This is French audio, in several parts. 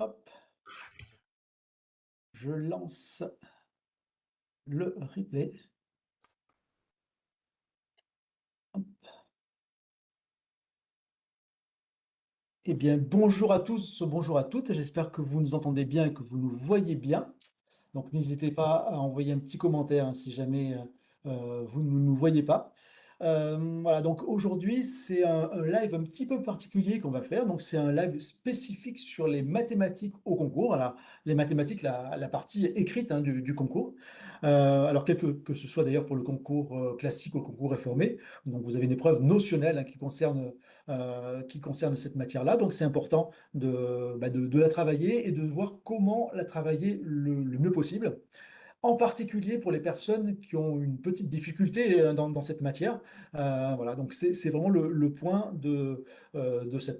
Hop, je lance le replay. Hop. Eh bien, bonjour à tous, bonjour à toutes. J'espère que vous nous entendez bien et que vous nous voyez bien. Donc, n'hésitez pas à envoyer un petit commentaire hein, si jamais vous ne nous voyez pas. Voilà, donc aujourd'hui, c'est un live un petit peu particulier qu'on va faire. Donc, c'est un live spécifique sur les mathématiques au concours. Alors, les mathématiques, la partie écrite hein, du concours. Alors, que ce soit d'ailleurs pour le concours classique ou le concours réformé. Donc, vous avez une épreuve notionnelle hein, qui concerne cette matière-là. Donc, c'est important de la travailler et de voir comment la travailler le mieux possible. En particulier pour les personnes qui ont une petite difficulté dans cette matière. Voilà, donc c'est vraiment le point de ce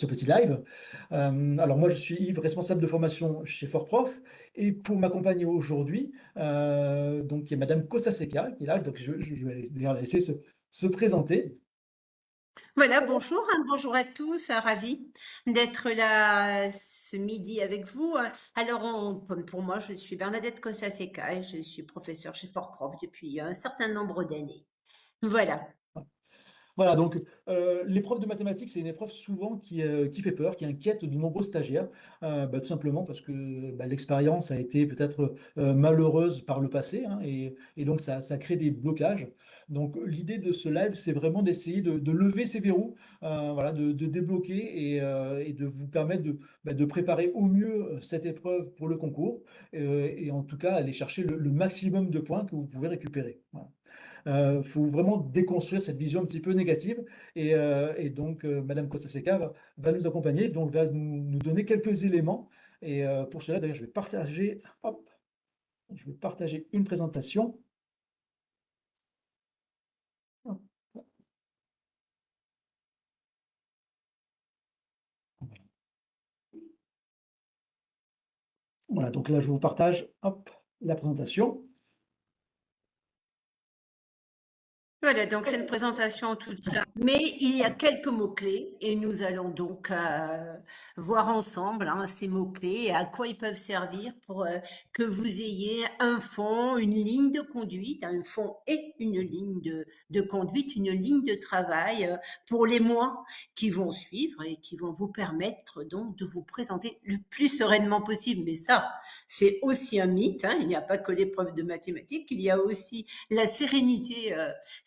petit live. Alors moi, je suis Yves, responsable de formation chez FortProf, et pour m'accompagner aujourd'hui, donc il y a Madame Kostaseka qui est là, donc je vais d'ailleurs la laisser se présenter. Voilà, bonjour, hein, bonjour à tous, ravie d'être là ce midi avec vous. Alors, pour moi, je suis Bernadette Cossasseca et je suis professeure chez FortProf depuis un certain nombre d'années. Voilà. Voilà, donc l'épreuve de mathématiques, c'est une épreuve souvent qui fait peur, qui inquiète de nombreux stagiaires, tout simplement parce que, l'expérience a été peut-être, malheureuse par le passé, hein, et donc ça crée des blocages. Donc l'idée de ce live, c'est vraiment d'essayer de lever ces verrous, voilà, de débloquer et de vous permettre de préparer au mieux, cette épreuve pour le concours, et en tout cas aller chercher le maximum de points que vous pouvez récupérer. Voilà. Faut vraiment déconstruire cette vision un petit peu négative et donc madame Costa Seca va nous accompagner, donc va nous donner quelques éléments et pour cela d'ailleurs je vais partager une présentation. Hop, voilà, donc là je vous partage, hop, la présentation. Voilà, donc c'est une présentation toute ça. Mais il y a quelques mots-clés et nous allons donc voir ensemble hein, ces mots-clés et à quoi ils peuvent servir pour que vous ayez un fond, une ligne de conduite, un fond et une ligne de conduite, une ligne de travail pour les mois qui vont suivre et qui vont vous permettre donc de vous présenter le plus sereinement possible. Mais ça, c'est aussi un mythe. Hein, il n'y a pas que l'épreuve de mathématiques, il y a aussi la sérénité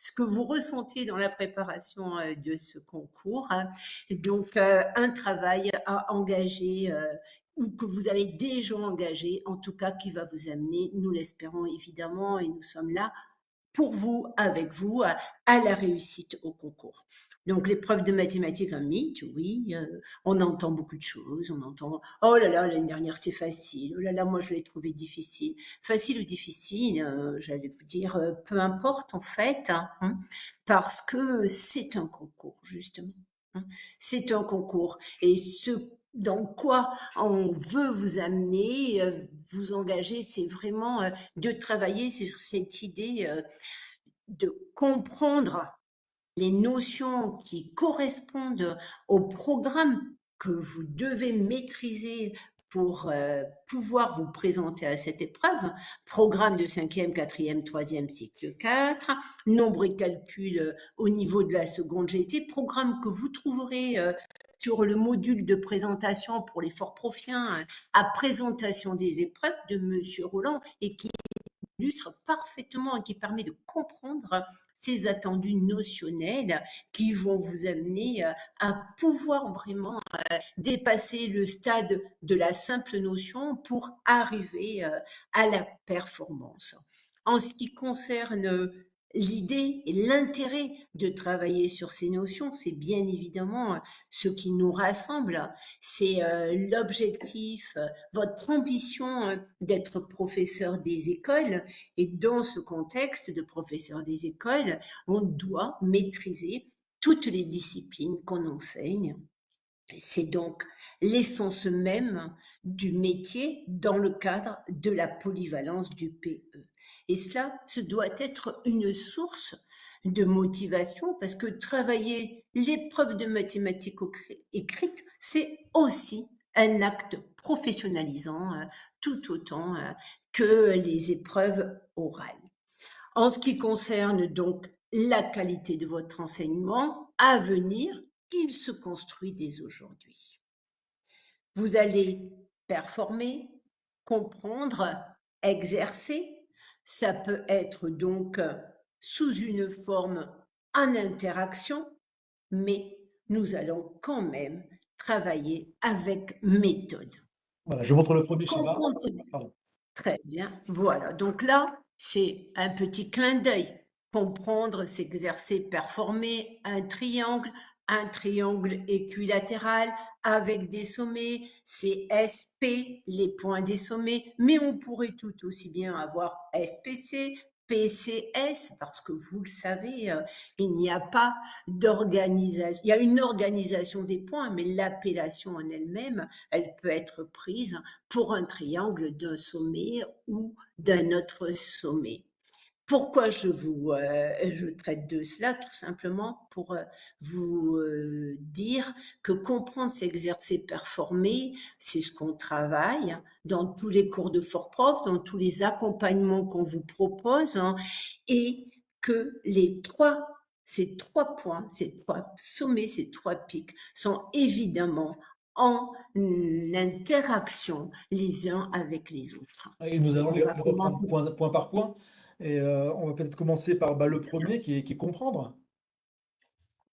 ce que vous ressentez dans la préparation de ce concours. Hein. Donc, un travail à engager ou que vous avez déjà engagé, en tout cas qui va vous amener, nous l'espérons évidemment, et nous sommes là pour vous, avec vous, à la réussite au concours. Donc, l'épreuve de mathématiques, un mythe, oui, on entend beaucoup de choses, on entend, oh là là, l'année dernière c'était facile, oh là là, moi je l'ai trouvé difficile. Facile ou difficile, j'allais vous dire, peu importe en fait, hein, parce que c'est un concours, justement. Hein. C'est un concours. Et ce dans quoi on veut vous amener, vous engager, c'est vraiment de travailler sur cette idée de comprendre les notions qui correspondent au programme que vous devez maîtriser pour pouvoir vous présenter à cette épreuve. Programme de 5e, 4e, 3e cycle 4, nombre et calcul au niveau de la seconde GT, programme que vous trouverez sur le module de présentation pour les forts profiens à présentation des épreuves de Monsieur Roland et qui illustre parfaitement et qui permet de comprendre ces attendus notionnels qui vont vous amener à pouvoir vraiment dépasser le stade de la simple notion pour arriver à la performance. En ce qui concerne l'idée et l'intérêt de travailler sur ces notions, c'est bien évidemment ce qui nous rassemble, c'est l'objectif, votre ambition d'être professeur des écoles. Et dans ce contexte de professeur des écoles, on doit maîtriser toutes les disciplines qu'on enseigne. C'est donc l'essence même du métier dans le cadre de la polyvalence du PE. Et cela, ce doit être une source de motivation parce que travailler l'épreuve de mathématiques écrite, c'est aussi un acte professionnalisant, tout autant, que les épreuves orales. En ce qui concerne donc la qualité de votre enseignement à venir, il se construit dès aujourd'hui. Vous allez performer, comprendre, exercer. Ça peut être donc sous une forme en interaction, mais nous allons quand même travailler avec méthode. Voilà, je montre le premier schéma. Comprendre ces Pardon. Très bien, voilà. Donc là, c'est un petit clin d'œil. Comprendre, s'exercer, performer, un triangle équilatéral avec des sommets, c'est SP, les points des sommets, mais on pourrait tout aussi bien avoir SPC, PCS, parce que vous le savez, il n'y a pas d'organisation, il y a une organisation des points, mais l'appellation en elle-même, elle peut être prise pour un triangle d'un ou d'un autre sommet. Pourquoi je traite de cela? Tout simplement pour vous dire que comprendre, s'exercer, performer, c'est ce qu'on travaille dans tous les cours de fort prof, dans tous les accompagnements qu'on vous propose, hein, et que ces trois points, ces trois sommets, ces trois pics sont évidemment en interaction les uns avec les autres. Et nous allons On les va reprendre commencer. point par point et on va peut-être commencer par, le premier qui est comprendre.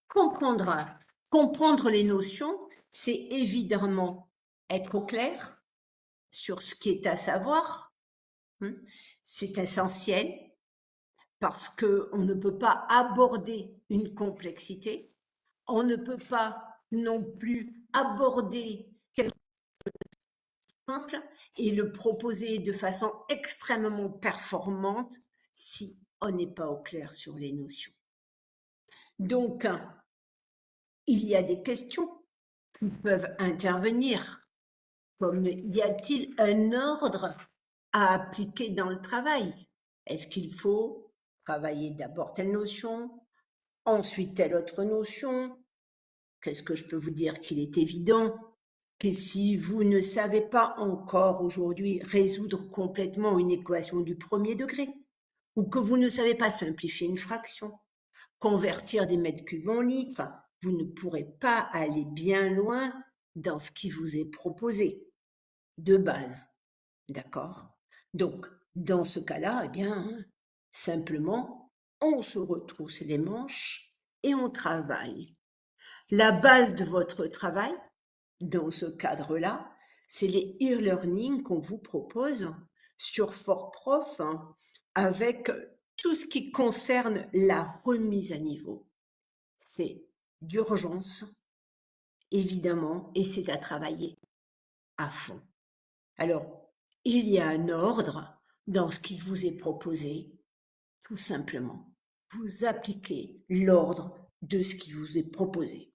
Comprendre, comprendre les notions, c'est évidemment être au clair sur ce qui est à savoir. Hein. C'est essentiel parce qu'on ne peut pas aborder une complexité, on ne peut pas non plus aborder quelque chose de simple et le proposer de façon extrêmement performante si on n'est pas au clair sur les notions. Donc, il y a des questions qui peuvent intervenir, comme y a-t-il un ordre à appliquer dans le travail? Est-ce qu'il faut travailler d'abord telle notion, ensuite telle autre notion? Qu'est-ce que je peux vous dire? Qu'il est évident que si vous ne savez pas encore aujourd'hui résoudre complètement une équation du premier degré, ou que vous ne savez pas simplifier une fraction, convertir des mètres cubes en litres, vous ne pourrez pas aller bien loin dans ce qui vous est proposé de base. D'accord? Donc, dans ce cas-là, eh bien, simplement, on se retrousse les manches et on travaille. La base de votre travail, dans ce cadre-là, c'est les e-learning qu'on vous propose sur FortProf, hein, avec tout ce qui concerne la remise à niveau. C'est d'urgence, évidemment, et c'est à travailler à fond. Alors, il y a un ordre dans ce qui vous est proposé, tout simplement. Vous appliquez l'ordre de ce qui vous est proposé.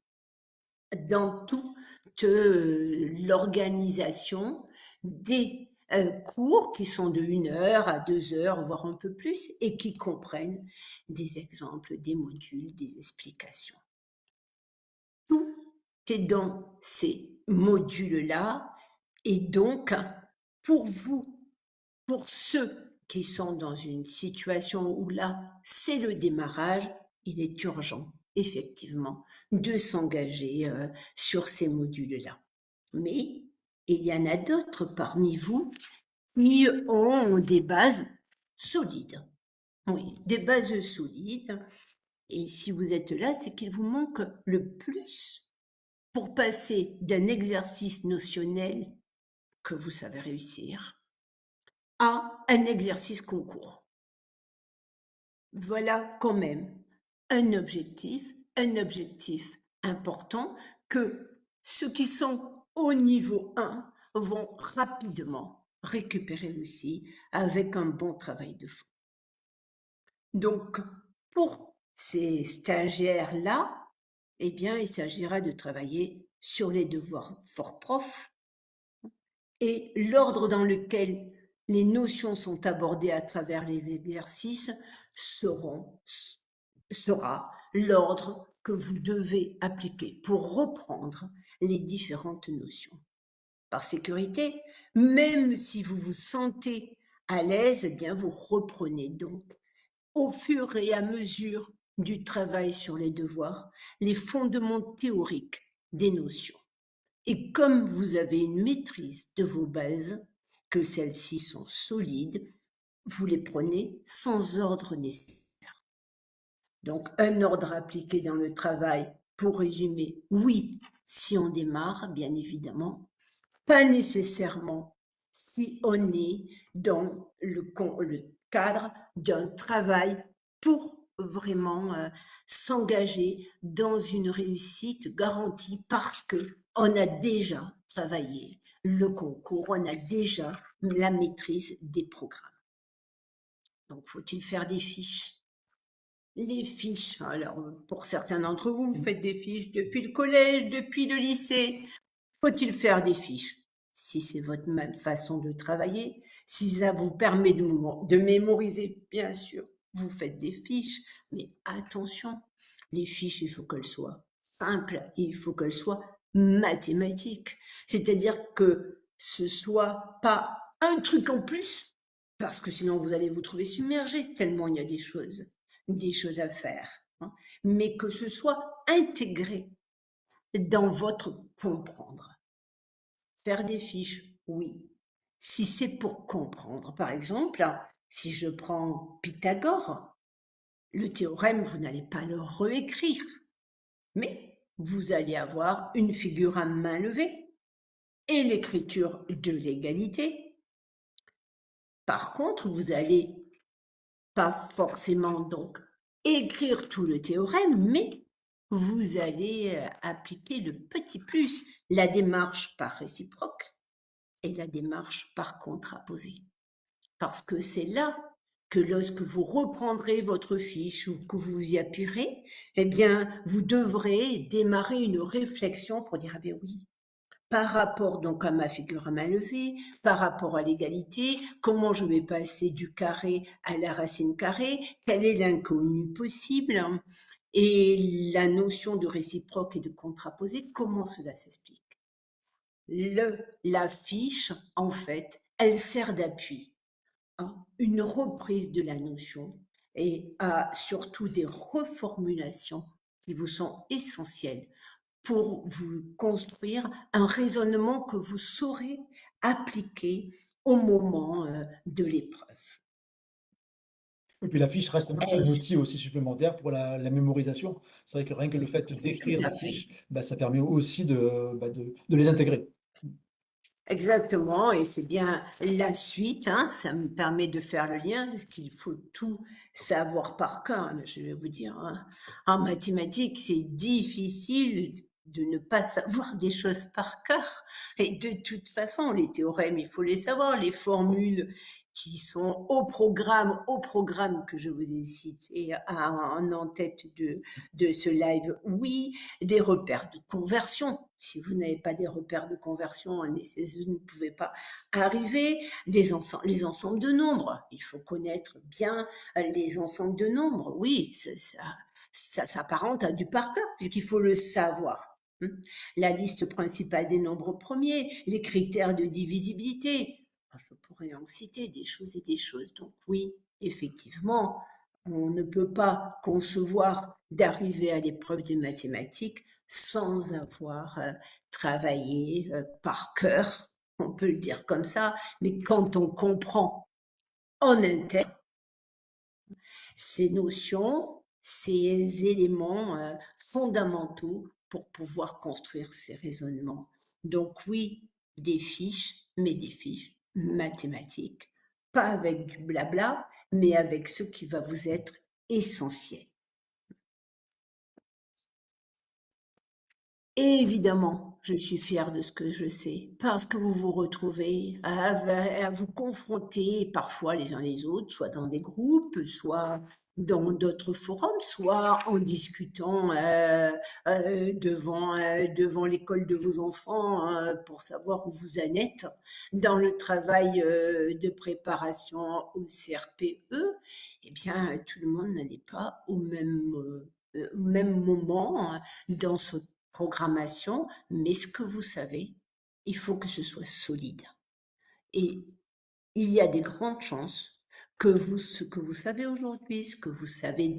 Dans toute l'organisation des cours qui sont de 1 heure à 2 heures, voire un peu plus, et qui comprennent des exemples, des modules, des explications. Tout est dans ces modules-là. Et donc, pour vous, pour ceux qui sont dans une situation où là, c'est le démarrage, il est urgent, effectivement, de s'engager sur ces modules-là. Mais il y en a d'autres parmi vous qui ont des bases solides. Oui, des bases solides. Et si vous êtes là, c'est qu'il vous manque le plus pour passer d'un exercice notionnel que vous savez réussir à un exercice concours. Voilà quand même un objectif important que ceux qui sont au niveau 1 vont rapidement récupérer aussi avec un bon travail de fond. Donc, pour ces stagiaires-là, eh bien, il s'agira de travailler sur les devoirs fort prof et l'ordre dans lequel les notions sont abordées à travers les exercices sera l'ordre que vous devez appliquer pour reprendre les différentes notions. par sécurité. Même si vous vous sentez à l'aise, eh bien, vous reprenez donc au fur et à mesure du travail sur les devoirs, les fondements théoriques des notions. Et comme vous avez une maîtrise de vos bases, que celles-ci sont solides, vous les prenez sans ordre nécessaire. Donc, un ordre appliqué dans le travail, pour résumer, oui, si on démarre, bien évidemment, pas nécessairement si on est dans le cadre d'un travail pour vraiment s'engager dans une réussite garantie parce que on a déjà travaillé le concours, on a déjà la maîtrise des programmes. Donc, faut-il faire des fiches? Les fiches, alors pour certains d'entre vous, vous faites des fiches depuis le collège, depuis le lycée. Faut-il faire des fiches? Si c'est votre façon de travailler, si ça vous permet de mémoriser, bien sûr, vous faites des fiches, mais attention, les fiches, il faut qu'elles soient simples et il faut qu'elles soient mathématiques. C'est-à-dire que ce soit pas un truc en plus, parce que sinon vous allez vous trouver submergé tellement il y a des choses à faire, hein, mais que ce soit intégré dans votre comprendre. Faire des fiches, oui. Si c'est pour comprendre, par exemple, si je prends Pythagore, le théorème, vous n'allez pas le réécrire, mais vous allez avoir une figure à main levée et l'écriture de l'égalité. Par contre, vous allez pas forcément donc écrire tout le théorème, mais vous allez appliquer le petit plus, la démarche par réciproque et la démarche par contraposé. Parce que c'est là que lorsque vous reprendrez votre fiche ou que vous y appuierez, eh bien, vous devrez démarrer une réflexion pour dire, ah bien oui, par rapport donc à ma figure à main levée, par rapport à l'égalité, comment je vais passer du carré à la racine carrée, quel est l'inconnu possible, et la notion de réciproque et de contraposé, comment cela s'explique. La fiche, en fait, elle sert d'appui à une reprise de la notion et à surtout des reformulations qui vous sont essentielles pour vous construire un raisonnement que vous saurez appliquer au moment de l'épreuve. Et puis la fiche reste un Est-ce outil aussi supplémentaire pour la mémorisation. C'est vrai que rien que le fait tout d'écrire à des fait. fiches, bah, ça permet aussi de les intégrer. Exactement, et c'est bien la suite, hein, ça me permet de faire le lien, parce qu'il faut tout savoir par cœur. Je vais vous dire, hein, en mathématiques, c'est difficile de ne pas savoir des choses par cœur. Et de toute façon, les théorèmes, il faut les savoir, les formules qui sont au programme que je vous ai cité en tête de ce live, oui, des repères de conversion. Si vous n'avez pas des repères de conversion, vous ne pouvez pas arriver. Les ensembles de nombres. Il faut connaître bien les ensembles de nombres. Oui, ça s'apparente à du par cœur, puisqu'il faut le savoir. La liste principale des nombres premiers, les critères de divisibilité. Je pourrais en citer des choses et des choses. Donc oui, effectivement, on ne peut pas concevoir d'arriver à l'épreuve de mathématiques sans avoir travaillé par cœur, on peut le dire comme ça, mais quand on comprend en interne ces notions, ces éléments fondamentaux pour pouvoir construire ces raisonnements. Donc oui, des fiches, mais des fiches mathématiques, pas avec du blabla, mais avec ce qui va vous être essentiel. Et évidemment, je suis fière de ce que je sais, parce que vous vous retrouvez à vous confronter parfois les uns les autres, soit dans des groupes, soit dans d'autres forums, soit en discutant devant l'école de vos enfants pour savoir où vous en êtes dans le travail de préparation au CRPE. Eh bien, tout le monde n'allait pas au même moment dans ce programmation, mais ce que vous savez, il faut que ce soit solide. Et il y a des grandes chances que ce que vous savez aujourd'hui, ce que vous savez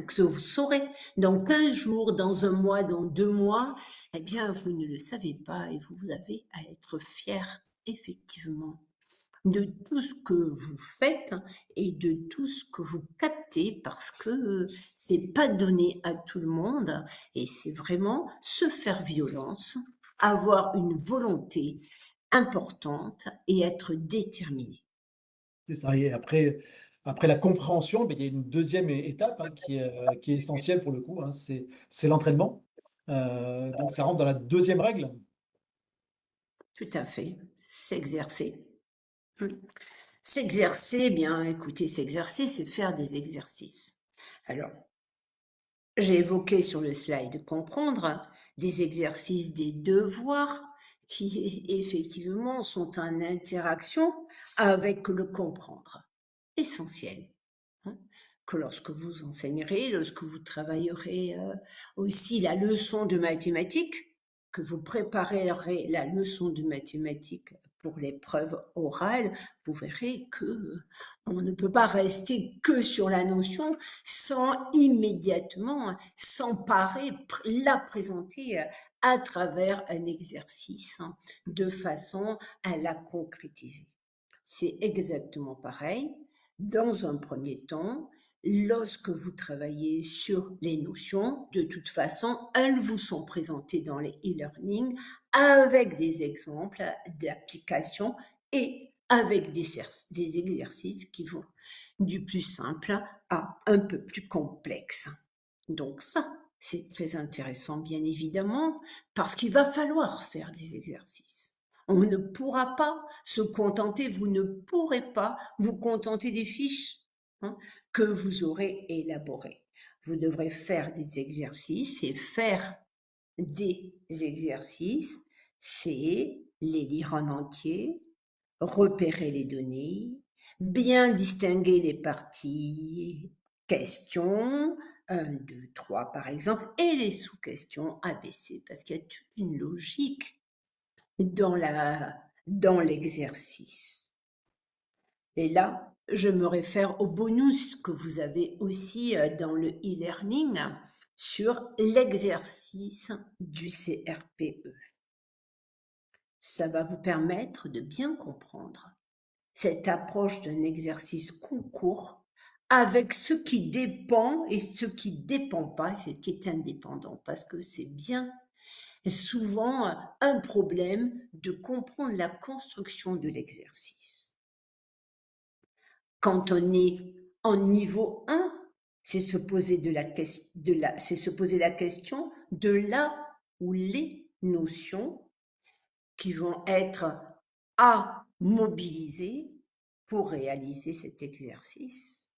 que vous saurez dans 15 jours, dans un mois, dans 2 mois, eh bien, vous ne le savez pas et vous avez à être fier, effectivement, de tout ce que vous faites et de tout ce que vous captez parce que c'est pas donné à tout le monde et c'est vraiment se faire violence, avoir une volonté importante et être déterminé. C'est ça et après la compréhension, beh, il y a une deuxième étape, hein, qui est essentielle pour le coup, hein, c'est l'entraînement. Donc ça rentre dans la deuxième règle. Tout à fait, s'exercer. Mmh. S'exercer, eh bien écoutez, s'exercer, c'est faire des exercices. Alors, j'ai évoqué sur le slide comprendre des exercices, des devoirs qui effectivement sont en interaction avec le comprendre. Essentiel, hein, que lorsque vous enseignerez, lorsque vous travaillerez aussi la leçon de mathématiques, que vous préparerez la leçon de mathématiques pour l'épreuve orale, vous verrez que on ne peut pas rester que sur la notion sans immédiatement s'emparer, la présenter à travers un exercice hein, de façon à la concrétiser. C'est exactement pareil. Dans un premier temps, lorsque vous travaillez sur les notions, de toute façon, elles vous sont présentées dans les e-learning avec des exemples d'application et avec des exercices qui vont du plus simple à un peu plus complexe. Donc ça, c'est très intéressant, bien évidemment, parce qu'il va falloir faire des exercices. On ne pourra pas se contenter, vous ne pourrez pas vous contenter des fiches hein, que vous aurez élaborées. Vous devrez faire des exercices et faire des exercices, c'est les lire en entier, repérer les données, bien distinguer les parties questions, 1, 2, 3 par exemple, et les sous-questions ABC, parce qu'il y a toute une logique dans l'exercice. Et là, je me réfère au bonus que vous avez aussi dans le e-learning sur l'exercice du CRPE. Ça va vous permettre de bien comprendre cette approche d'un exercice concours avec ce qui dépend et ce qui ne dépend pas, ce qui est indépendant, parce que c'est bien souvent un problème de comprendre la construction de l'exercice. Quand on est en niveau 1, c'est se poser c'est se poser la question de là où les notions qui vont être à mobiliser pour réaliser cet exercice.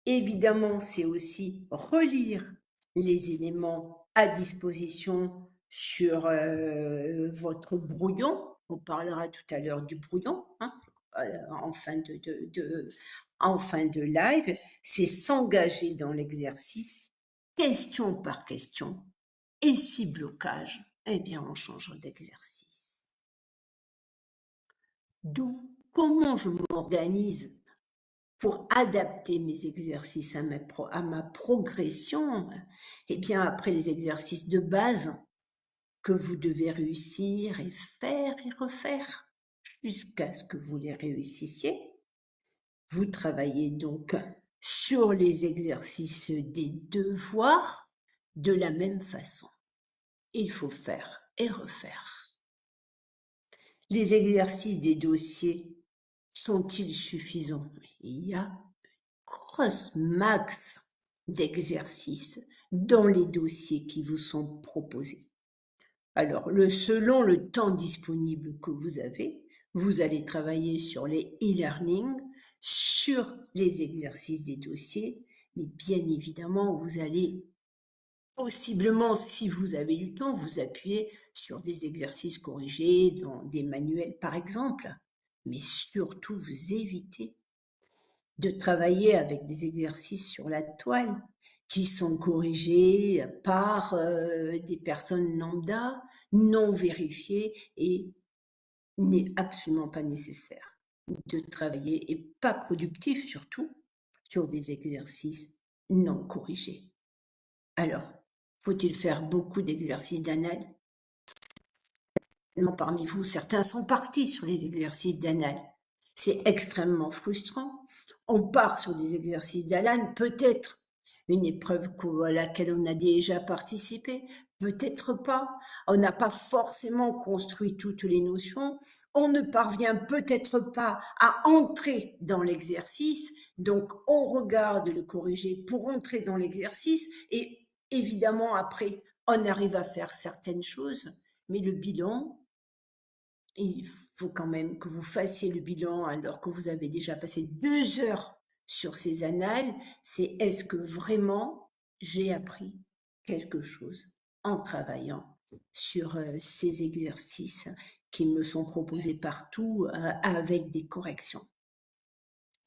Évidemment, c'est aussi relire les éléments à disposition sur votre brouillon. On parlera tout à l'heure du brouillon hein, en fin de live. C'est s'engager dans l'exercice question par question. Et si blocage, eh bien, on change d'exercice. Donc, comment je m'organise pour adapter mes exercices à ma progression, eh bien, après les exercices de base que vous devez réussir et faire et refaire jusqu'à ce que vous les réussissiez, vous travaillez donc sur les exercices des devoirs de la même façon. Il faut faire et refaire. Les exercices des dossiers sont-ils suffisants? Il y a grosse max d'exercices dans les dossiers qui vous sont proposés. Alors, selon le temps disponible que vous avez, vous allez travailler sur les e-learning, sur les exercices des dossiers, mais bien évidemment, vous allez possiblement, si vous avez du temps, vous appuyer sur des exercices corrigés dans des manuels, par exemple, mais surtout vous évitez de travailler avec des exercices sur la toile qui sont corrigés par des personnes lambda non vérifié et n'est absolument pas nécessaire de travailler et pas productif surtout sur des exercices non corrigés. Alors, faut-il faire beaucoup d'exercices d'anal? Parmi vous, certains sont partis sur les exercices d'anal. C'est extrêmement frustrant. On part sur des exercices d'anal, peut-être une épreuve à laquelle on a déjà participé, peut-être pas. On n'a pas forcément construit toutes les notions. On ne parvient peut-être pas à entrer dans l'exercice. Donc, on regarde le corrigé pour entrer dans l'exercice et évidemment, après, on arrive à faire certaines choses. Mais le bilan, il faut quand même que vous fassiez le bilan alors que vous avez déjà passé 2 heures sur ces annales. C'est est-ce que vraiment j'ai appris quelque chose en travaillant sur ces exercices qui me sont proposés partout avec des corrections.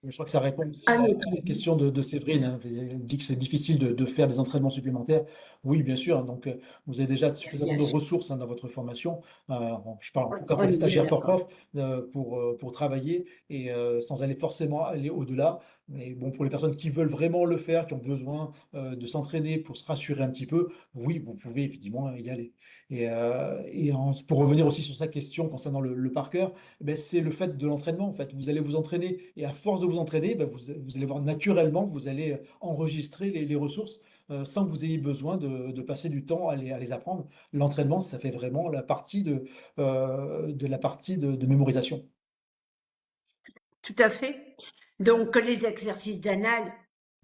Je crois que ça répond aussi À à notre la avis, question de Séverine, hein. Elle dit que c'est difficile de faire des entraînements supplémentaires. Oui, bien sûr, hein, donc vous avez déjà suffisamment bien de sûr, ressources, hein, dans votre formation. Je parle en tout cas pour on les est bien stagiaires fort d'accord. prof, pour travailler et sans aller forcément aller au-delà. Mais bon, pour les personnes qui veulent vraiment le faire, qui ont besoin, de s'entraîner pour se rassurer un petit peu, oui, vous pouvez effectivement y aller. Pour revenir aussi sur sa question concernant le par cœur, eh beh, c'est le fait de l'entraînement, en fait. Vous allez vous entraîner et à force de vous entraîner, bah, vous allez voir naturellement, vous allez, enregistrer les ressources, sans que vous ayez besoin de passer du temps à les apprendre. L'entraînement, ça fait vraiment la partie de mémorisation. Tout à fait. Donc, les exercices d'anal,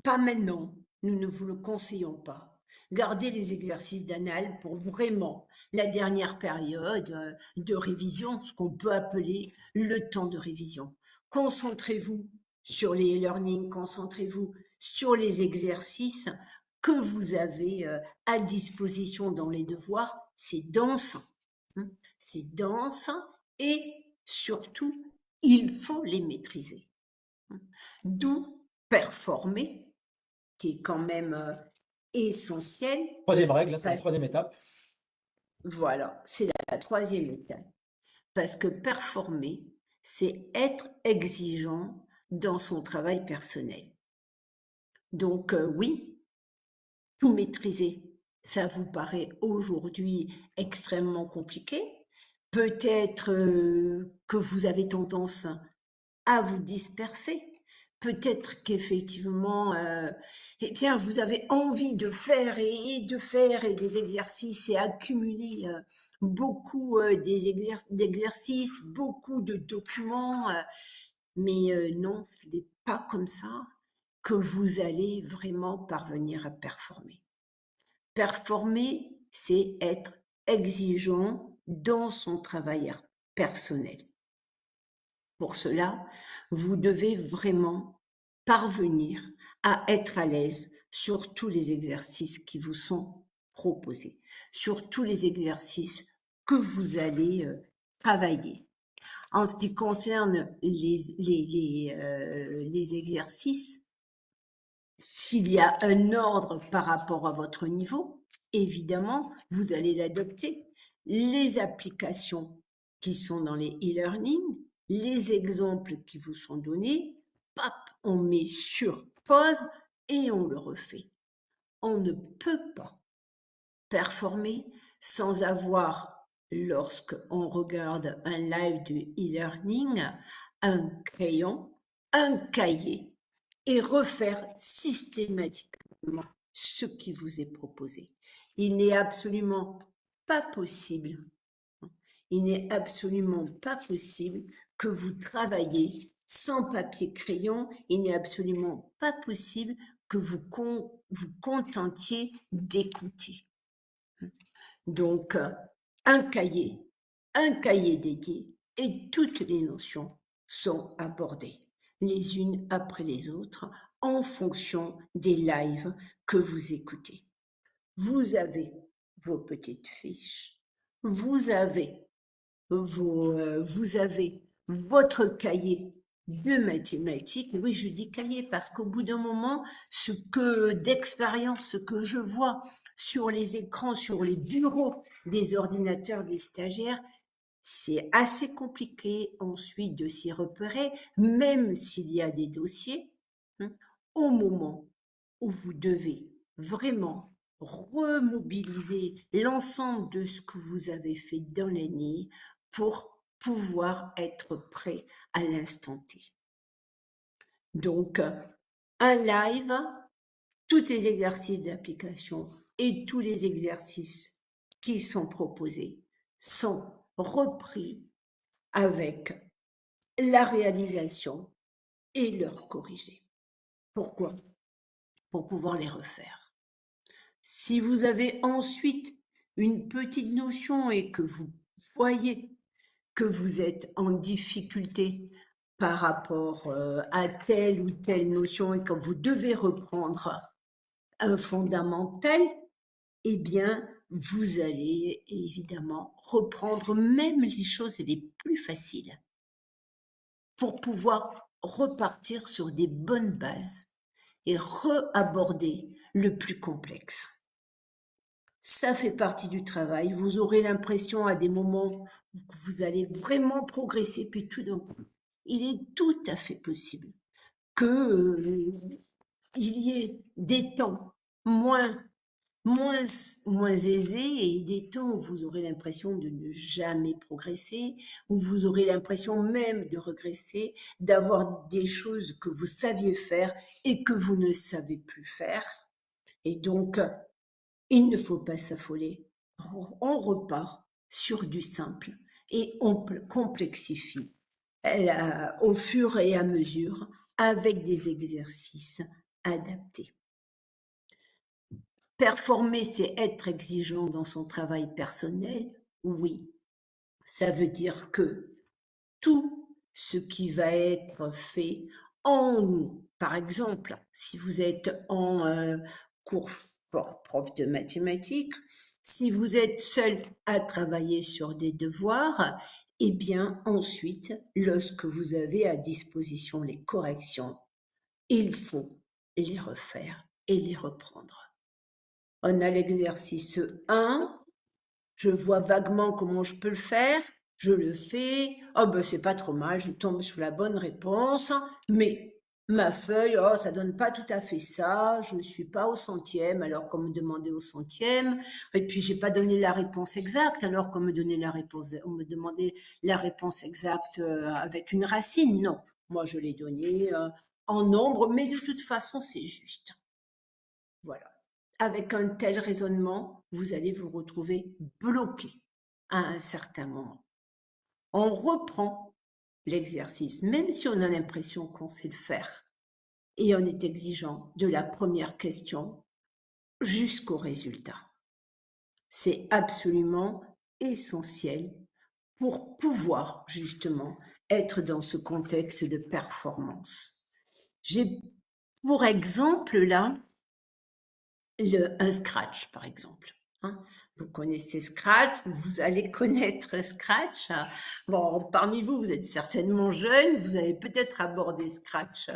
pas maintenant. Nous ne vous le conseillons pas. Gardez les exercices d'anal pour vraiment la dernière période de révision, ce qu'on peut appeler le temps de révision. Concentrez-vous sur les e-learning, concentrez-vous sur les exercices que vous avez à disposition dans les devoirs. C'est dense, hein, c'est dense et surtout il faut les maîtriser. D'où performer, qui est quand même essentiel, Troisième règle, hein, c'est la parce troisième étape. voilà, c'est la troisième étape. Parce que performer, c'est être exigeant dans son travail personnel. Donc oui, tout maîtriser, ça vous paraît aujourd'hui extrêmement compliqué. Peut-être que vous avez tendance à vous disperser. Peut-être qu'effectivement, eh bien, vous avez envie de faire et de faire et des exercices et accumuler beaucoup d'exercices, beaucoup de documents, mais non, ce n'est pas comme ça que vous allez vraiment parvenir à performer. Performer, c'est être exigeant dans son travail personnel. Pour cela, vous devez vraiment parvenir à être à l'aise sur tous les exercices qui vous sont proposés, sur tous les exercices que vous allez travailler. En ce qui concerne les exercices, s'il y a un ordre par rapport à votre niveau, évidemment, vous allez l'adopter. Les applications qui sont dans les e-learning, les exemples qui vous sont donnés, pap, on met sur pause et on le refait. On ne peut pas performer sans avoir, lorsqu'on regarde un live de e-learning, un crayon, un cahier et refaire systématiquement ce qui vous est proposé. Il n'est absolument pas possible, il n'est absolument pas possible que vous travailliez sans papier crayon, il n'est absolument pas possible que vous contentiez d'écouter. Donc, un cahier dédié et toutes les notions sont abordées les unes après les autres en fonction des lives que vous écoutez. Vous avez vos petites fiches, vous avez vous avez votre cahier de mathématiques. Oui, je dis cahier parce qu'au bout d'un moment, ce que d'expérience, ce que je vois sur les écrans, sur les bureaux des ordinateurs des stagiaires, c'est assez compliqué ensuite de s'y repérer, même s'il y a des dossiers, hein, au moment où vous devez vraiment remobiliser l'ensemble de ce que vous avez fait dans l'année pour pouvoir être prêt à l'instant T. Donc, un live, tous les exercices d'application et tous les exercices qui sont proposés sont repris avec la réalisation et leur corriger. Pourquoi? Pour pouvoir les refaire. Si vous avez ensuite une petite notion et que vous voyez que vous êtes en difficulté par rapport à telle ou telle notion et que vous devez reprendre un fondamental, eh bien, vous allez évidemment reprendre même les choses les plus faciles pour pouvoir repartir sur des bonnes bases et re-aborder le plus complexe. Ça fait partie du travail. Vous aurez l'impression à des moments où vous allez vraiment progresser, puis tout d'un coup, il est tout à fait possible que il y ait des temps moins moins aisés et des temps où vous aurez l'impression de ne jamais progresser, où vous aurez l'impression même de regresser, d'avoir des choses que vous saviez faire et que vous ne savez plus faire. Et donc, il ne faut pas s'affoler. On repart sur du simple et on complexifie au fur et à mesure avec des exercices adaptés. Performer, c'est être exigeant dans son travail personnel, oui. Ça veut dire que tout ce qui va être fait par exemple, si vous êtes en cours fort prof de mathématiques, si vous êtes seul à travailler sur des devoirs, eh bien ensuite, lorsque vous avez à disposition les corrections, il faut les refaire et les reprendre. On a l'exercice 1, je vois vaguement comment je peux le faire, je le fais, oh ben c'est pas trop mal, je tombe sur la bonne réponse, mais ma feuille, oh ça donne pas tout à fait ça, je ne suis pas au centième alors qu'on me demandait au centième, et puis j'ai pas donné la réponse exacte alors qu'on me demandait la réponse exacte avec une racine, non, moi je l'ai donné en nombre, mais de toute façon c'est juste. Voilà. Avec un tel raisonnement, vous allez vous retrouver bloqué à un certain moment. On reprend l'exercice, même si on a l'impression qu'on sait le faire, et on est exigeant de la première question jusqu'au résultat. C'est absolument essentiel pour pouvoir justement être dans ce contexte de performance. J'ai pour exemple là un Scratch, par exemple. Hein. Vous connaissez Scratch, vous allez connaître Scratch. Bon, parmi vous, vous êtes certainement jeunes, vous avez peut-être abordé Scratch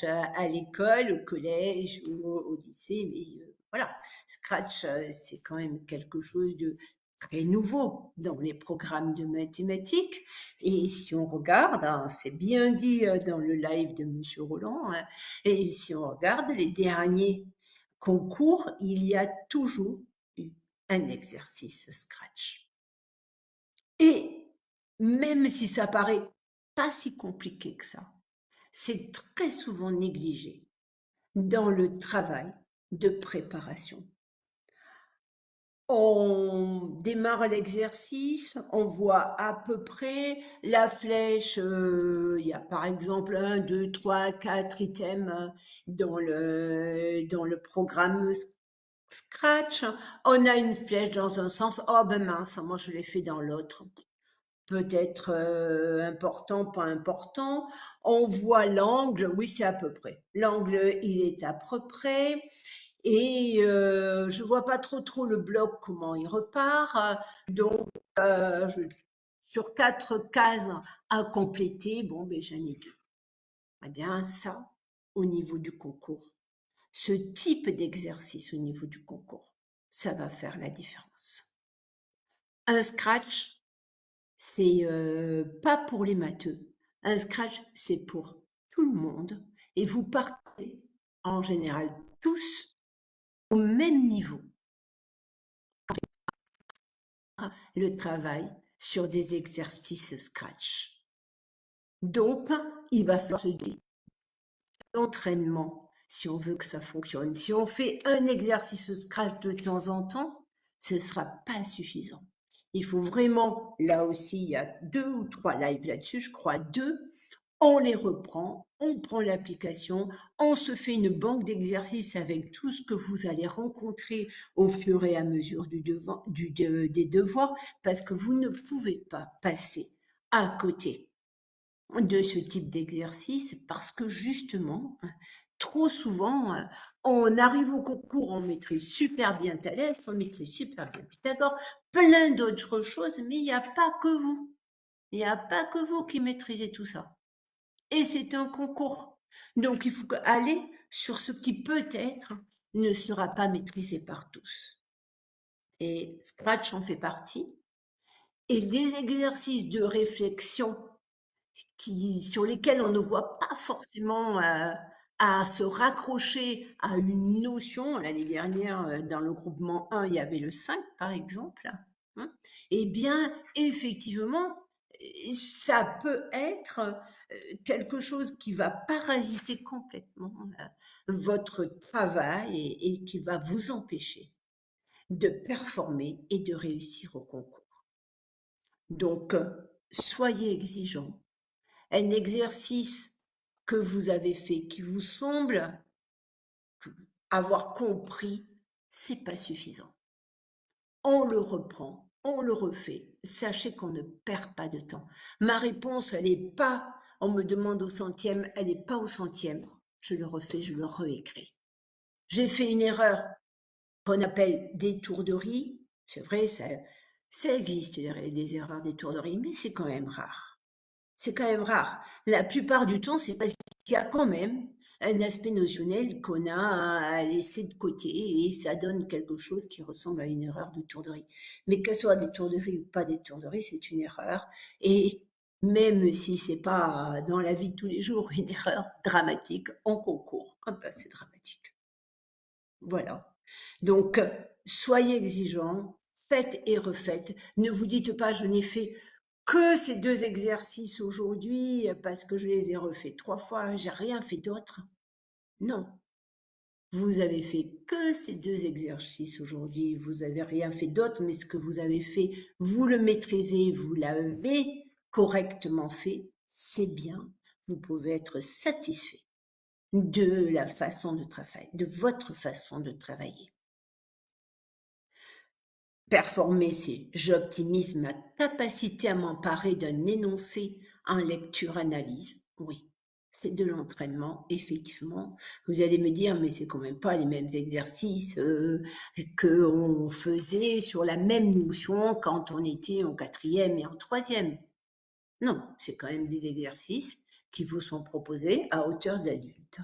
à l'école, au collège ou au lycée, mais voilà, Scratch, c'est quand même quelque chose de très nouveau dans les programmes de mathématiques. Et si on regarde, hein, c'est bien dit dans le live de Monsieur Roland, hein, et si on regarde les derniers concours, il y a toujours eu un exercice Scratch. Et même si ça paraît pas si compliqué que ça, c'est très souvent négligé dans le travail de préparation. On démarre l'exercice, on voit à peu près la flèche, il y a par exemple 1, 2, 3, 4 items dans le programme Scratch. On a une flèche dans un sens, oh ben mince, moi je l'ai fait dans l'autre. Peut-être important, pas important. On voit l'angle, oui c'est à peu près. L'angle, il est à peu près. Et je vois pas trop le bloc comment il repart. Donc sur 4 cases à compléter, bon ben j'en ai 2. Eh bien ça, au niveau du concours, ce type d'exercice au niveau du concours, ça va faire la différence. Un scratch, c'est, pas pour les matheux. Un scratch, c'est pour tout le monde et vous partez en général tous au même niveau. Le travail sur des exercices scratch. Donc, il va falloir se dire l'entraînement si on veut que ça fonctionne. Si on fait un exercice scratch de temps en temps, ce sera pas suffisant. Il faut vraiment, là aussi, il y a 2 ou 3 lives là-dessus, je crois 2. On les reprend, on prend l'application, on se fait une banque d'exercices avec tout ce que vous allez rencontrer au fur et à mesure des devoirs, parce que vous ne pouvez pas passer à côté de ce type d'exercice parce que justement, trop souvent, on arrive au concours, on maîtrise super bien Thalès, on maîtrise super bien Pythagore, plein d'autres choses, mais il n'y a pas que vous. Il n'y a pas que vous qui maîtrisez tout ça. Et c'est un concours. Donc il faut aller sur ce qui peut-être ne sera pas maîtrisé par tous. Et Scratch en fait partie. Et des exercices de réflexion sur lesquels on ne voit pas forcément à se raccrocher à une notion. L'année dernière, dans le groupement 1, il y avait le 5, par exemple. Hein. Eh bien, effectivement, ça peut être quelque chose qui va parasiter complètement votre travail et qui va vous empêcher de performer et de réussir au concours. Donc, soyez exigeants. Un exercice que vous avez fait qui vous semble avoir compris, c'est pas suffisant. On le reprend, on le refait. Sachez qu'on ne perd pas de temps. Ma réponse, elle est pas, on me demande au centième, elle est pas au centième. Je le refais, je le réécris. J'ai fait une erreur qu'on appelle d'étourderie. C'est vrai, ça existe des erreurs d'étourderie, mais c'est quand même rare. C'est quand même rare. La plupart du temps, c'est parce qu'il y a quand même un aspect notionnel qu'on a à laisser de côté et ça donne quelque chose qui ressemble à une erreur de tourderie. Mais qu'elle soit des tourderies ou pas des tourderies, c'est une erreur. Et même si c'est pas dans la vie de tous les jours une erreur dramatique, en concours, ben c'est dramatique. Voilà. Donc, soyez exigeants, faites et refaites. Ne vous dites pas, je n'ai fait que ces 2 exercices aujourd'hui parce que je les ai refaits 3 fois, j'ai rien fait d'autre. Non, vous avez fait que ces 2 exercices aujourd'hui, vous avez rien fait d'autre, mais ce que vous avez fait, vous le maîtrisez, vous l'avez correctement fait, c'est bien. Vous pouvez être satisfait de la façon de travailler, de votre façon de travailler. Performer, c'est j'optimise ma capacité à m'emparer d'un énoncé en lecture-analyse. Oui, c'est de l'entraînement, effectivement. Vous allez me dire, mais c'est quand même pas les mêmes exercices qu'on faisait sur la même notion quand on était en 4e et en 3e. Non, c'est quand même des exercices qui vous sont proposés à hauteur d'adulte.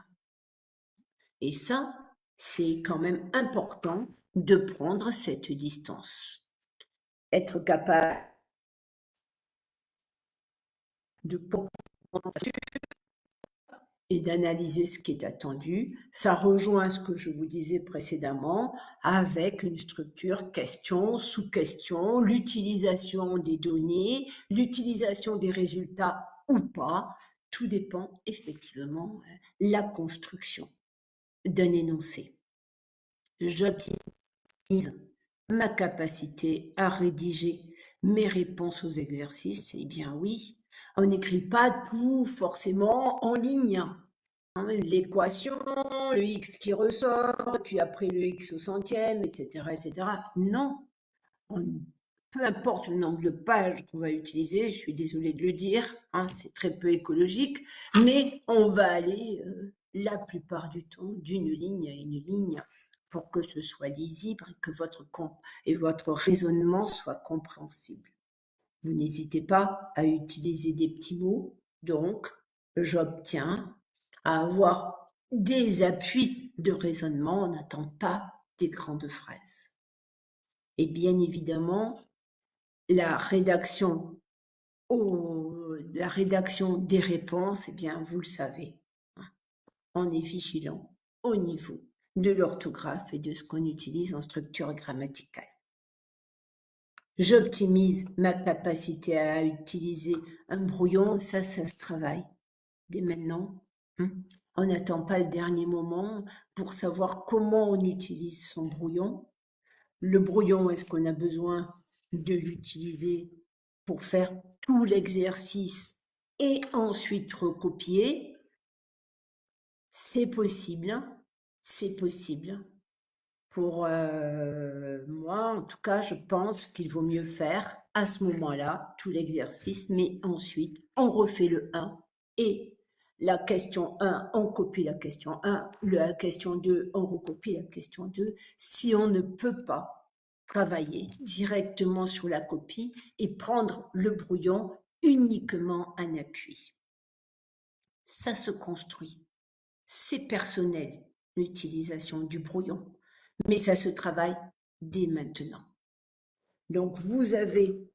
Et ça, c'est quand même important de prendre cette distance. Être capable de comprendre et d'analyser ce qui est attendu. Ça rejoint ce que je vous disais précédemment avec une structure question, sous-question, l'utilisation des données, l'utilisation des résultats ou pas. Tout dépend effectivement de la construction d'un énoncé. J'optimise ma capacité à rédiger mes réponses aux exercices. Eh bien oui, on n'écrit pas tout forcément en ligne. L'équation, le x qui ressort, puis après le x au centième, etc., etc. Non, peu importe le nombre de pages qu'on va utiliser, je suis désolée de le dire, c'est très peu écologique, mais on va aller la plupart du temps d'une ligne à une ligne pour que ce soit lisible et que votre raisonnement soit compréhensible. Vous n'hésitez pas à utiliser des petits mots, donc j'obtiens à avoir des appuis de raisonnement, on n'attend pas des grandes phrases. Et bien évidemment, la rédaction la rédaction des réponses, eh bien, vous le savez, hein, on est vigilant au niveau de l'orthographe et de ce qu'on utilise en structure grammaticale. J'optimise ma capacité à utiliser un brouillon, ça se travaille dès maintenant, hein. On n'attend pas le dernier moment pour savoir comment on utilise son brouillon. Le brouillon, est-ce qu'on a besoin de l'utiliser pour faire tout l'exercice et ensuite recopier? C'est possible, hein, c'est possible. Pour moi, en tout cas, je pense qu'il vaut mieux faire à ce moment-là tout l'exercice, mais ensuite on refait le 1 et la question 1, on copie la question 1, la question 2, on recopie la question 2. Si on ne peut pas travailler directement sur la copie et prendre le brouillon uniquement en appui. Ça se construit. C'est personnel, l'utilisation du brouillon, mais ça se travaille dès maintenant. Donc, vous avez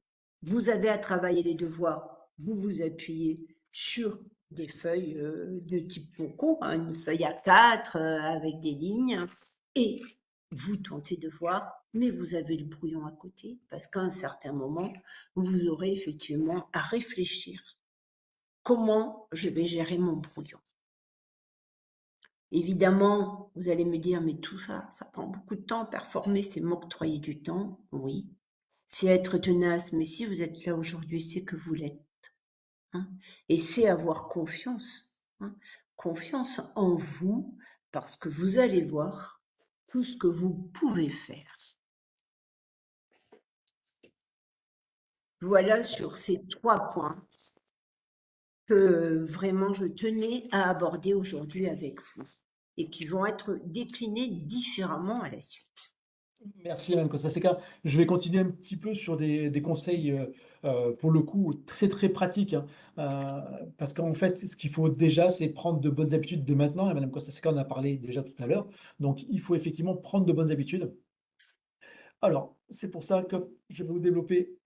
à travailler les devoirs, vous vous appuyez sur des feuilles de type concours, hein, une feuille A4 avec des lignes, et vous tentez de voir, mais vous avez le brouillon à côté, parce qu'à un certain moment, vous aurez effectivement à réfléchir comment je vais gérer mon brouillon. Évidemment, vous allez me dire, mais tout ça, ça prend beaucoup de temps. Performer, c'est m'octroyer du temps. Oui. C'est être tenace, mais si vous êtes là aujourd'hui, c'est que vous l'êtes, hein. Et c'est avoir confiance, hein. Confiance en vous, parce que vous allez voir tout ce que vous pouvez faire. Voilà sur ces 3 points que vraiment je tenais à aborder aujourd'hui avec vous et qui vont être déclinés différemment à la suite. Merci Madame Costa-Seca. Je vais continuer un petit peu sur des conseils, pour le coup très, très pratiques, hein. Parce qu'en fait, ce qu'il faut déjà, c'est prendre de bonnes habitudes dès maintenant et Madame Costa-Seca en a parlé déjà tout à l'heure. Donc il faut effectivement prendre de bonnes habitudes. Alors, c'est pour ça que je vais vous développer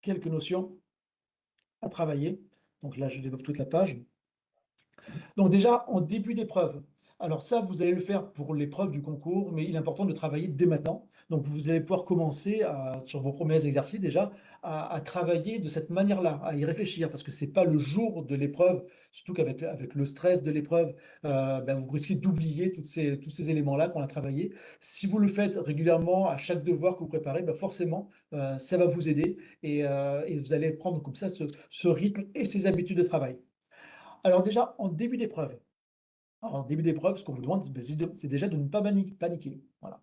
quelques notions à travailler. Donc là, je développe toute la page. Donc déjà, en début d'épreuve, alors ça, vous allez le faire pour l'épreuve du concours, mais il est important de travailler dès maintenant. Donc vous allez pouvoir commencer sur vos premiers exercices déjà, à travailler de cette manière-là, à y réfléchir, parce que c'est pas le jour de l'épreuve, surtout avec le stress de l'épreuve, vous risquez d'oublier tous ces éléments-là qu'on a travaillés. Si vous le faites régulièrement à chaque devoir que vous préparez, forcément, ça va vous aider et vous allez prendre comme ça ce rythme et ces habitudes de travail. Alors déjà, en début d'épreuve, ce qu'on vous demande, c'est déjà de ne pas paniquer. Voilà.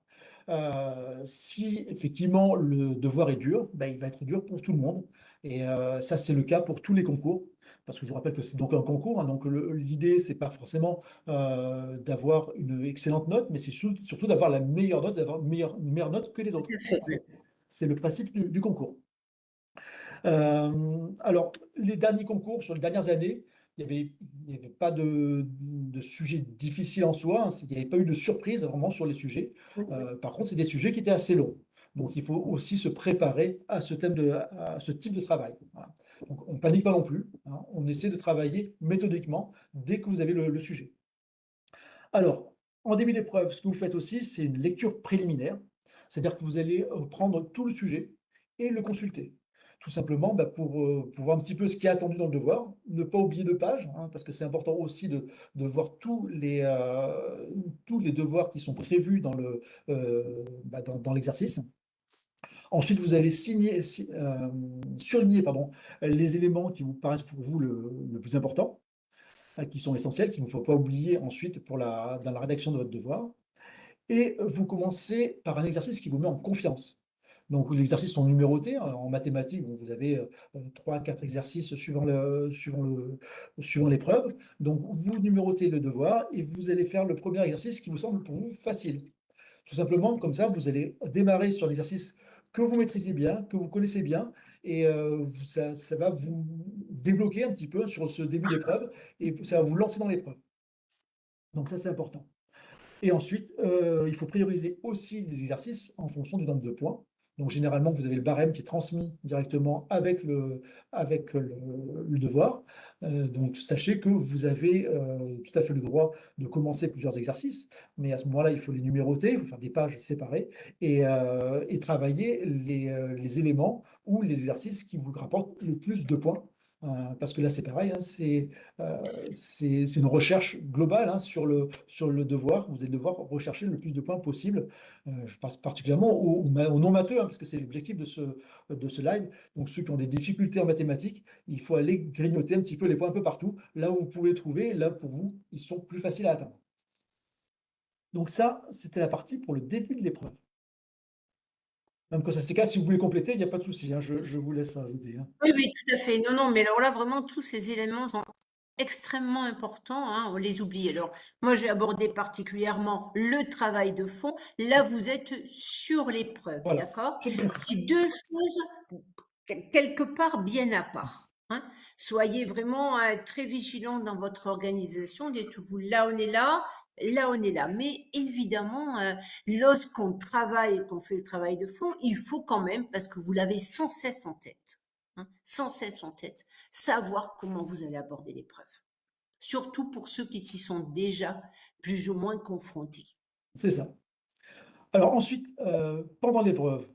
Si effectivement le devoir est dur, il va être dur pour tout le monde et ça, c'est le cas pour tous les concours. Parce que je vous rappelle que c'est donc un concours, hein, donc l'idée, c'est pas forcément, d'avoir une excellente note, mais c'est surtout d'avoir la meilleure note, d'avoir une meilleure note que les Tout autres. à fait. Voilà. C'est le principe du concours. Alors, les derniers concours sur les dernières années, il y avait pas de sujets difficiles en soi, hein, il n'y avait pas eu de surprise vraiment sur les sujets. Par contre, c'est des sujets qui étaient assez longs. Donc il faut aussi se préparer à ce type de travail. Voilà. Donc on ne panique pas non plus, hein, on essaie de travailler méthodiquement dès que vous avez le sujet. Alors, en début d'épreuve, ce que vous faites aussi, c'est une lecture préliminaire. C'est-à-dire que vous allez, prendre tout le sujet et le consulter. Tout simplement, pour voir un petit peu ce qui est attendu dans le devoir. Ne pas oublier de pages, hein, parce que c'est important aussi de voir tous les devoirs qui sont prévus dans l'exercice. Ensuite, vous allez surligner, pardon, les éléments qui vous paraissent pour vous le plus important, qui sont essentiels, qu'il ne faut pas oublier ensuite dans la rédaction de votre devoir. Et vous commencez par un exercice qui vous met en confiance. Donc les exercices sont numérotés, hein. En mathématiques, bon, vous avez 3-4 exercices suivant l'épreuve. Donc vous numérotez le devoir et vous allez faire le premier exercice qui vous semble pour vous facile. Tout simplement, comme ça, vous allez démarrer sur l'exercice que vous maîtrisez bien, que vous connaissez bien, et ça va vous débloquer un petit peu sur ce début d'épreuve, et ça va vous lancer dans l'épreuve. Donc ça, c'est important. Et ensuite, il faut prioriser aussi les exercices en fonction du nombre de points. Donc généralement, vous avez le barème qui est transmis directement avec le devoir. Donc sachez que vous avez, tout à fait le droit de commencer plusieurs exercices, mais à ce moment-là, il faut les numéroter, il faut faire des pages séparées et travailler les éléments ou les exercices qui vous rapportent le plus de points. Parce que là, c'est pareil, hein, c'est une recherche globale, hein, sur le devoir. Vous allez devoir rechercher le plus de points possible. Je pense particulièrement aux non-matheux, hein, parce que c'est l'objectif de ce live. Donc ceux qui ont des difficultés en mathématiques, il faut aller grignoter un petit peu les points un peu partout. Là où vous pouvez les trouver, là pour vous, ils sont plus faciles à atteindre. Donc ça, c'était la partie pour le début de l'épreuve. Même quand ça s'écarte, si vous voulez compléter, il n'y a pas de souci, hein, je vous laisse ajouter, hein. Oui, oui, tout à fait. Non, non, mais alors là, vraiment, tous ces éléments sont extrêmement importants, hein, on les oublie. Alors, moi, j'ai abordé particulièrement le travail de fond. Là, vous êtes sur l'épreuve, Voilà. d'accord? Sur l'épreuve. C'est deux choses quelque part bien à part, hein. Soyez vraiment très vigilants dans votre organisation. Dites-vous, là, on est là, là, on est là. Mais évidemment, lorsqu'on travaille et qu'on fait le travail de fond, il faut quand même, parce que vous l'avez sans cesse en tête, hein, sans cesse en tête, savoir comment vous allez aborder l'épreuve. Surtout pour ceux qui s'y sont déjà plus ou moins confrontés. C'est ça. Alors ensuite, pendant l'épreuve,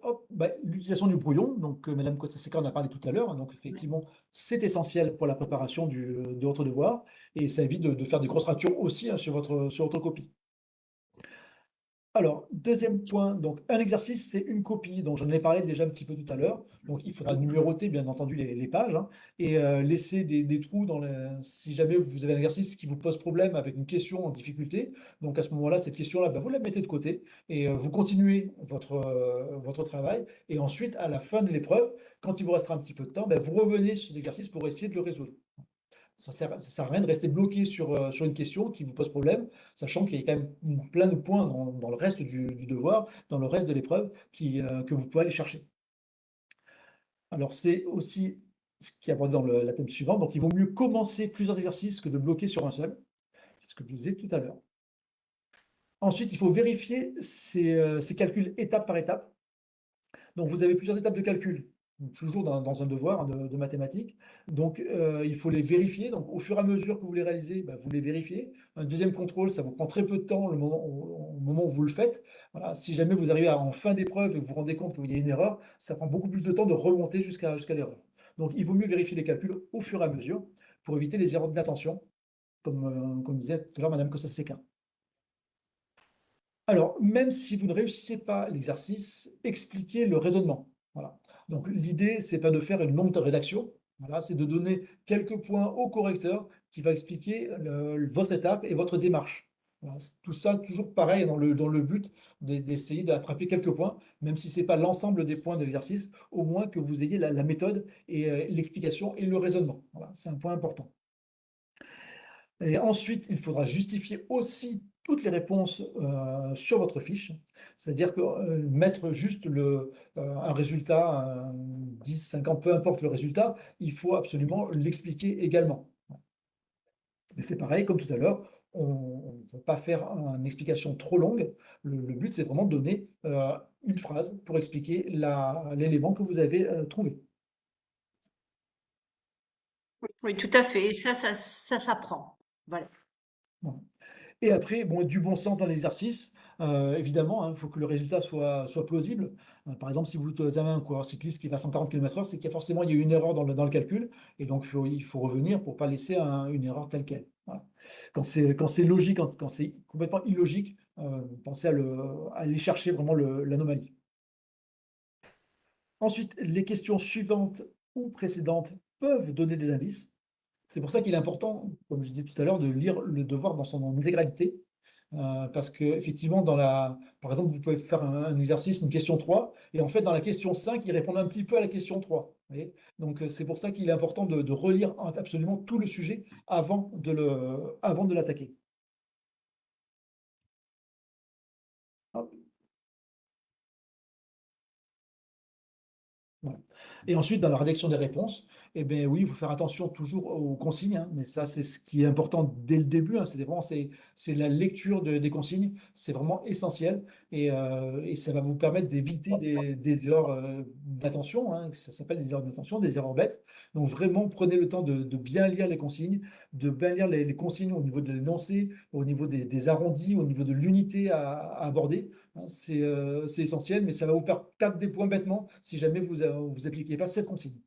hop, bah, l'utilisation du brouillon, donc madame Costa-Seca en a parlé tout à l'heure, hein, donc Ouais. effectivement, c'est essentiel pour la préparation de votre devoir et ça évite de faire des grosses ratures aussi, hein, sur votre copie. Alors, deuxième point, donc un exercice, c'est une copie. Donc, j'en ai parlé déjà un petit peu tout à l'heure. Donc, il faudra numéroter, bien entendu, les pages, hein, et laisser des trous si jamais vous avez un exercice qui vous pose problème avec une question en difficulté. Donc, à ce moment-là, cette question-là, bah, vous la mettez de côté et vous continuez votre travail. Et ensuite, à la fin de l'épreuve, quand il vous restera un petit peu de temps, bah, vous revenez sur cet exercice pour essayer de le résoudre. Ça sert à rien de rester bloqué sur une question qui vous pose problème, sachant qu'il y a quand même plein de points dans le reste du devoir, dans le reste de l'épreuve que vous pouvez aller chercher. Alors c'est aussi ce qui est abordé dans la thème suivante, donc il vaut mieux commencer plusieurs exercices que de bloquer sur un seul. C'est ce que je vous disais tout à l'heure. Ensuite, il faut vérifier ces calculs étape par étape. Donc vous avez plusieurs étapes de calcul, donc toujours dans un devoir, hein, de mathématiques. Donc il faut les vérifier. Donc au fur et à mesure que vous les réalisez, bah, vous les vérifiez. Un deuxième contrôle, ça vous prend très peu de temps au moment où vous le faites. Voilà, si jamais vous arrivez en fin d'épreuve et vous vous rendez compte qu'il y a une erreur, ça prend beaucoup plus de temps de remonter jusqu'à l'erreur. Donc il vaut mieux vérifier les calculs au fur et à mesure pour éviter les erreurs d'inattention, comme disait tout à l'heure madame Costa-Seca. Alors, même si vous ne réussissez pas l'exercice, expliquez le raisonnement. Voilà. Donc l'idée, c'est pas de faire une longue rédaction, voilà, c'est de donner quelques points au correcteur qui va expliquer votre étape et votre démarche. Voilà, tout ça toujours pareil dans le but d'essayer d'attraper quelques points, même si c'est pas l'ensemble des points de l'exercice, au moins que vous ayez la méthode et l'explication et le raisonnement. Voilà, c'est un point important. Et ensuite, il faudra justifier aussi toutes les réponses, sur votre fiche. C'est-à-dire que, mettre juste un résultat, 10, 50, peu importe le résultat, il faut absolument l'expliquer également. Et c'est pareil, comme tout à l'heure, on ne veut pas faire une explication trop longue. Le but, c'est vraiment de donner, une phrase pour expliquer l'élément que vous avez, trouvé. Oui, tout à fait. Et ça s'apprend. Voilà. Voilà. Et après, bon, du bon sens dans l'exercice, évidemment, hein, il faut que le résultat soit plausible. Par exemple, si vous avez un coureur cycliste qui va à 140 km/h, c'est qu'il y a forcément il y a eu une erreur dans le calcul et donc il faut revenir pour pas laisser une erreur telle quelle. Voilà. Quand c'est logique, quand c'est complètement illogique, pensez à aller chercher vraiment l'anomalie. Ensuite, les questions suivantes ou précédentes peuvent donner des indices. C'est pour ça qu'il est important, comme je disais tout à l'heure, de lire le devoir dans son intégralité. Parce qu'effectivement, par exemple, vous pouvez faire un exercice, une question 3, et en fait, dans la question 5, il répond un petit peu à la question 3. Vous voyez? Donc, c'est pour ça qu'il est important de relire absolument tout le sujet avant de l'attaquer. Voilà. Et ensuite, dans la rédaction des réponses, eh beh, oui, il faut faire attention toujours aux consignes, hein, mais ça, c'est ce qui est important dès le début, hein. C'est la lecture des consignes, c'est vraiment essentiel et ça va vous permettre d'éviter des erreurs, d'attention, hein. Ça s'appelle des erreurs d'attention, des erreurs bêtes. Donc vraiment, prenez le temps de bien lire les consignes, de bien lire les consignes au niveau de l'énoncé, au niveau des arrondis, au niveau de l'unité à aborder, hein. C'est essentiel, mais ça va vous faire perdre des points bêtement si jamais vous appliquez pas cette consigne.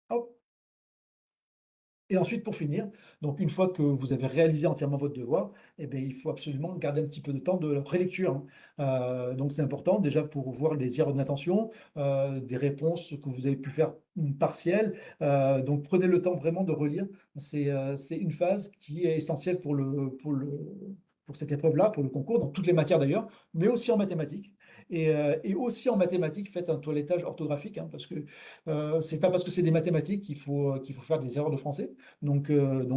Hop. Et ensuite, pour finir, donc une fois que vous avez réalisé entièrement votre devoir, eh beh, il faut absolument garder un petit peu de temps de rélecture, hein. Donc c'est important déjà pour voir les erreurs d'inattention, des réponses que vous avez pu faire, partielles, donc prenez le temps vraiment de relire. C'est une phase qui est essentielle pour cette épreuve-là, pour le concours, dans toutes les matières d'ailleurs, mais aussi en mathématiques et aussi en mathématiques, faites un toilettage orthographique, hein, parce que, c'est pas parce que c'est des mathématiques qu'il faut faire des erreurs de français. Donc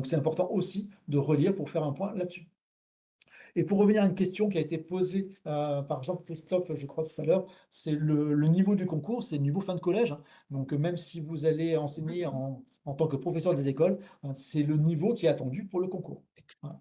c'est important aussi de relire pour faire un point là-dessus. Et pour revenir à une question qui a été posée, par Jean-Christophe, je crois tout à l'heure, c'est le niveau du concours, c'est le niveau fin de collège, hein. Donc même si vous allez enseigner en tant que professeur des écoles, c'est le niveau qui est attendu pour le concours. Voilà.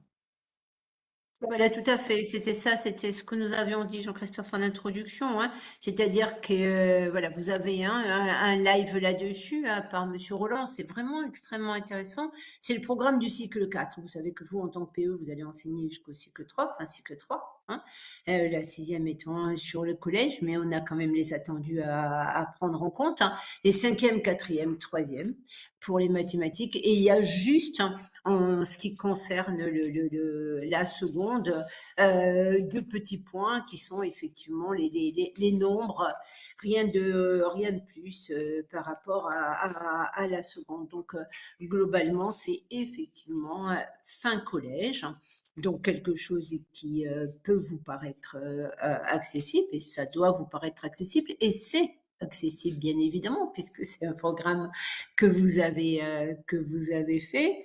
Voilà, tout à fait. C'était ça, c'était ce que nous avions dit, Jean-Christophe, en introduction, hein. C'est-à-dire que, voilà, vous avez un live là-dessus, hein, par Monsieur Roland. C'est vraiment extrêmement intéressant. C'est le programme du cycle 4. Vous savez que vous, en tant que PE, vous allez enseigner jusqu'au cycle 3, enfin, cycle 3, hein. La sixième étant sur le collège, mais on a quand même les attendus à prendre en compte, hein. Les cinquième, quatrième, troisième pour les mathématiques. Et il y a juste, hein, en ce qui concerne la seconde, deux petits points qui sont effectivement les nombres, rien de plus par rapport à la seconde. Donc, globalement, c'est effectivement fin collège. Donc quelque chose qui peut vous paraître accessible, et ça doit vous paraître accessible, et c'est accessible bien évidemment, puisque c'est un programme que vous avez fait.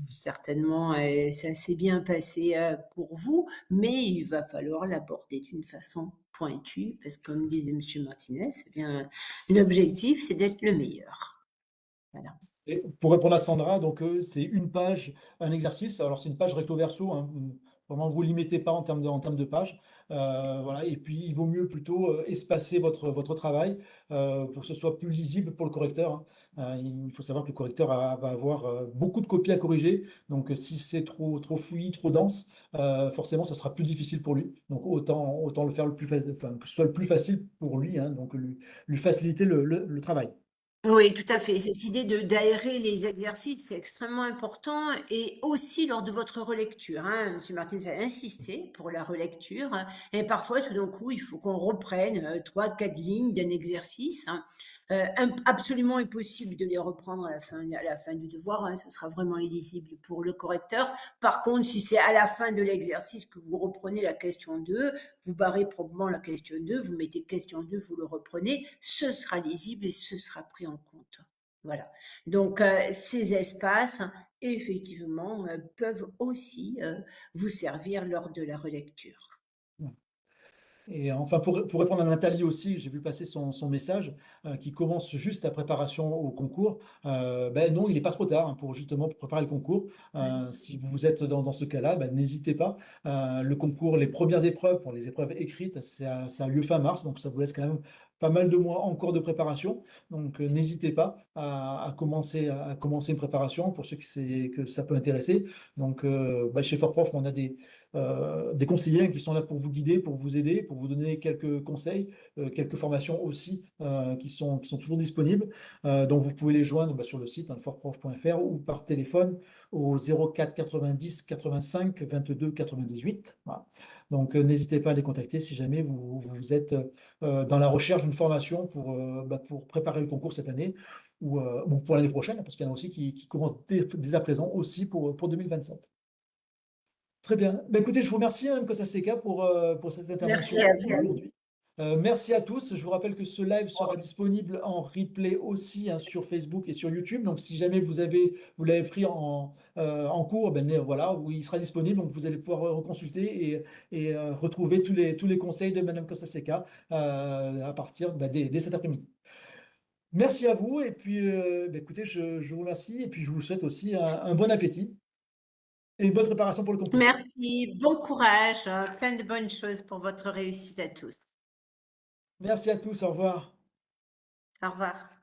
Certainement, ça s'est bien passé pour vous, mais il va falloir l'aborder d'une façon pointue, parce que comme disait Monsieur Martinez, eh bien, l'objectif, c'est d'être le meilleur. Voilà. Et pour répondre à Sandra, donc c'est une page, un exercice. Alors c'est une page recto verso, hein, vraiment vous limitez pas en termes de pages, voilà. Et puis il vaut mieux plutôt, espacer votre travail, pour que ce soit plus lisible pour le correcteur, hein. Il faut savoir que le correcteur va avoir, beaucoup de copies à corriger, donc si c'est trop fouillis, trop dense, forcément ça sera plus difficile pour lui. Donc autant le faire le plus faci enfin que ce soit le plus facile pour lui, hein, donc lui faciliter le travail. Oui, tout à fait. Cette idée de d'aérer les exercices, c'est extrêmement important et aussi lors de votre relecture, hein. Monsieur Martins a insisté pour la relecture, hein, et parfois, tout d'un coup, il faut qu'on reprenne 3-4 lignes d'un exercice, hein. Absolument impossible de les reprendre à la fin du devoir, hein. Ce sera vraiment illisible pour le correcteur. Par contre, si c'est à la fin de l'exercice que vous reprenez la question 2, vous barrez probablement la question 2, vous mettez question 2, vous le reprenez, ce sera lisible et ce sera pris en compte. Voilà. Donc, ces espaces, effectivement, peuvent aussi vous servir lors de la relecture. Et enfin, pour répondre à Nathalie aussi, j'ai vu passer son message, qui commence juste sa préparation au concours. Ben non, il n'est pas trop tard, hein, pour préparer le concours. Si vous êtes dans ce cas-là, ben n'hésitez pas. Le concours, les premières épreuves, pour les épreuves écrites, ça a lieu fin mars, donc ça vous laisse quand même pas mal de mois encore de préparation. Donc, n'hésitez pas à commencer une préparation pour ceux que ça peut intéresser. Donc, bah, chez Fortprof, on a des conseillers qui sont là pour vous guider, pour vous aider, pour vous donner quelques conseils, quelques formations aussi qui sont toujours disponibles. Donc vous pouvez les joindre bah, sur le site hein, fortprof.fr ou par téléphone au 04 90 85 22 98. Voilà. Donc n'hésitez pas à les contacter si jamais vous êtes dans la recherche d'une formation bah, pour préparer le concours cette année ou bon, pour l'année prochaine, parce qu'il y en a aussi qui commencent dès à présent aussi pour 2027. Très bien. Bah, écoutez, je vous remercie, hein, Kosa Seka, pour cette Merci intervention à vous. aujourd'hui. Merci à tous. Je vous rappelle que ce live sera disponible en replay aussi, hein, sur Facebook et sur YouTube. Donc si jamais vous l'avez pris en cours, ben, voilà, il sera disponible. Donc vous allez pouvoir reconsulter et retrouver tous les conseils de Madame Costa Seca à partir, bah, dès cet après-midi. Merci à vous et puis, bah, écoutez, je vous remercie et puis je vous souhaite aussi un bon appétit et une bonne préparation pour le concours. Merci, bon courage, plein de bonnes choses pour votre réussite à tous. Merci à tous, au revoir. Au revoir.